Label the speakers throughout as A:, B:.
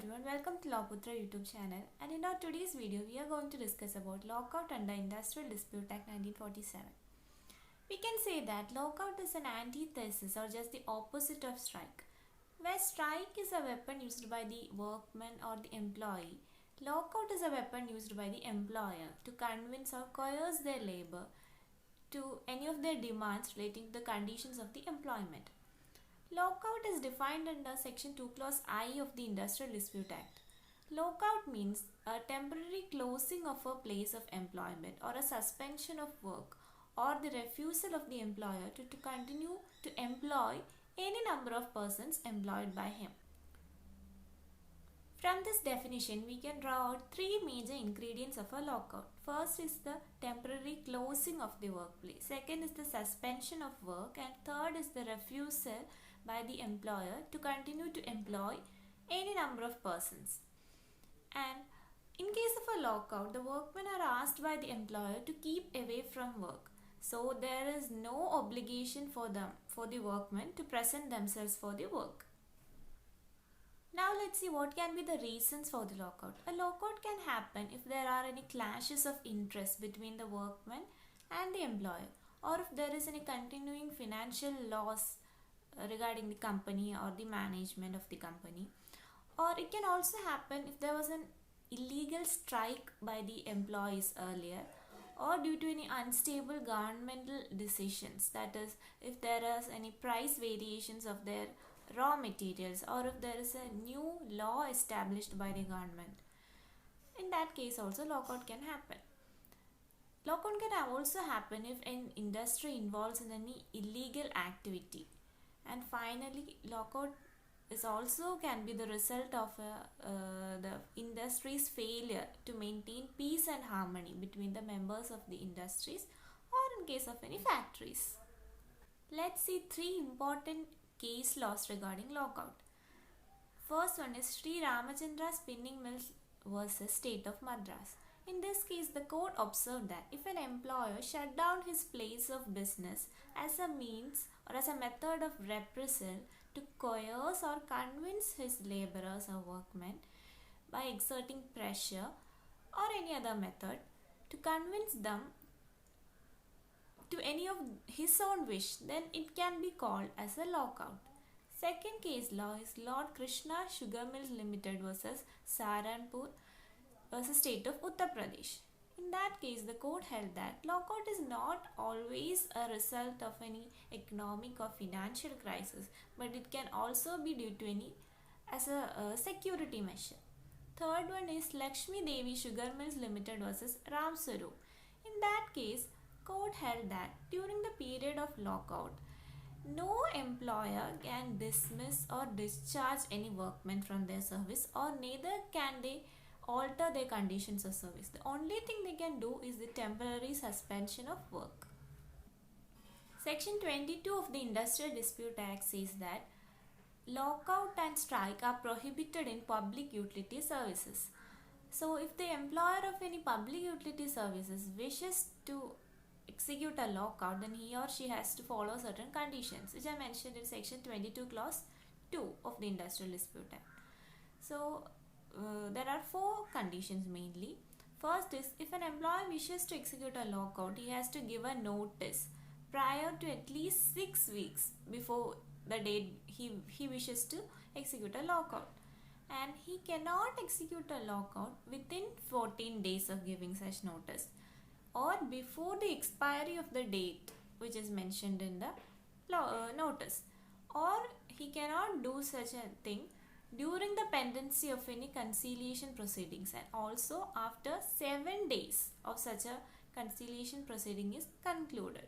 A: everyone, welcome to Lawputra YouTube channel, and in our today's video we are going to discuss about lockout under Industrial Dispute Act 1947. We can say that lockout is an antithesis or just the opposite of strike. Where strike is a weapon used by the workman or the employee, lockout is a weapon used by the employer to convince or coerce their labor to any of their demands relating to the conditions of the employment. Lockout is defined under Section 2 Clause I of the Industrial Dispute Act. Lockout means a temporary closing of a place of employment or a suspension of work or the refusal of the employer to continue to employ any number of persons employed by him. From this definition, we can draw out three major ingredients of a lockout. First is the temporary closing of the workplace. Second is the suspension of work. And third is the refusal by the employer to continue to employ any number of persons. And in case of a lockout, the workmen are asked by the employer to keep away from work. So there is no obligation for the workmen to present themselves for the work. Now let's see what can be the reasons for the lockout. A lockout can happen if there are any clashes of interest between the workmen and the employer, or if there is any continuing financial loss regarding the company or the management of the company, or it can also happen if there was an illegal strike by the employees earlier, or due to any unstable governmental decisions, that is if there is any price variations of their raw materials, or if there is a new law established by the government. In that case also lockout can happen. Lockout can also happen if an industry involves in any illegal activity. And finally, lockout is also can be the result of the industry's failure to maintain peace and harmony between the members of the industries, or in case of any factories. Let's see three important case laws regarding lockout. First one is Sri Ramachandra Spinning Mills versus State of Madras. In this case, the court observed that if an employer shut down his place of business as a means or as a method of reprisal to coerce or convince his laborers or workmen by exerting pressure or any other method to convince them to any of his own wish, then it can be called as a lockout. Second case law is Lord Krishna Sugar Mills Limited versus Saharanpur versus State of Uttar Pradesh. In that case, the court held that lockout is not always a result of any economic or financial crisis, but it can also be due to any as a security measure. Third one is Lakshmi Devi Sugar Mills Limited versus Ram Saru. In that case, court held that during the period of lockout, no employer can dismiss or discharge any workmen from their service, or neither can they alter their conditions of service. The only thing they can do is the temporary suspension of work. Section 22 of the Industrial Dispute Act says that lockout and strike are prohibited in public utility services. So if the employer of any public utility services wishes to execute a lockout, then he or she has to follow certain conditions, which are mentioned in Section 22 Clause 2 of the Industrial Dispute Act. So there are four conditions mainly. First is, if an employer wishes to execute a lockout, he has to give a notice prior to at least 6 weeks before the date he wishes to execute a lockout. And he cannot execute a lockout within 14 days of giving such notice, or before the expiry of the date which is mentioned in the notice, or he cannot do such a thing during the pendency of any conciliation proceedings, and also after 7 days of such a conciliation proceeding is concluded.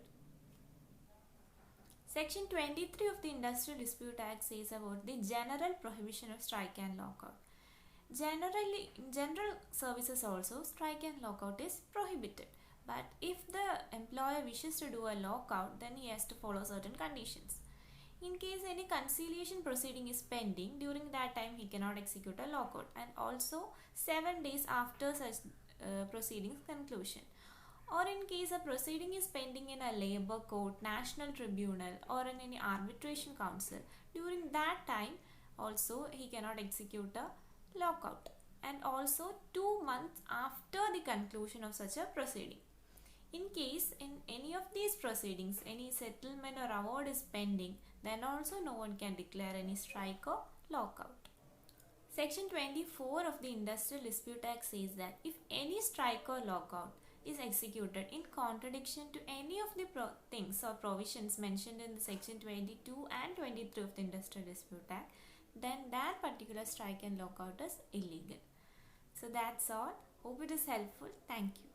A: Section 23 of the Industrial Dispute Act says about the general prohibition of strike and lockout. Generally, in general services also, strike and lockout is prohibited. But if the employer wishes to do a lockout, then he has to follow certain conditions. In case any conciliation proceeding is pending, during that time he cannot execute a lockout, and also 7 days after such proceedings conclusion. Or in case a proceeding is pending in a labor court, national tribunal, or in any arbitration council, during that time also he cannot execute a lockout, and also 2 months after the conclusion of such a proceeding. In case in any of these proceedings any settlement or award is pending, then also no one can declare any strike or lockout. Section 24 of the Industrial Dispute Act says that if any strike or lockout is executed in contradiction to any of the things or provisions mentioned in the section 22 and 23 of the Industrial Dispute Act, then that particular strike and lockout is illegal. So that's all. Hope it is helpful. Thank you.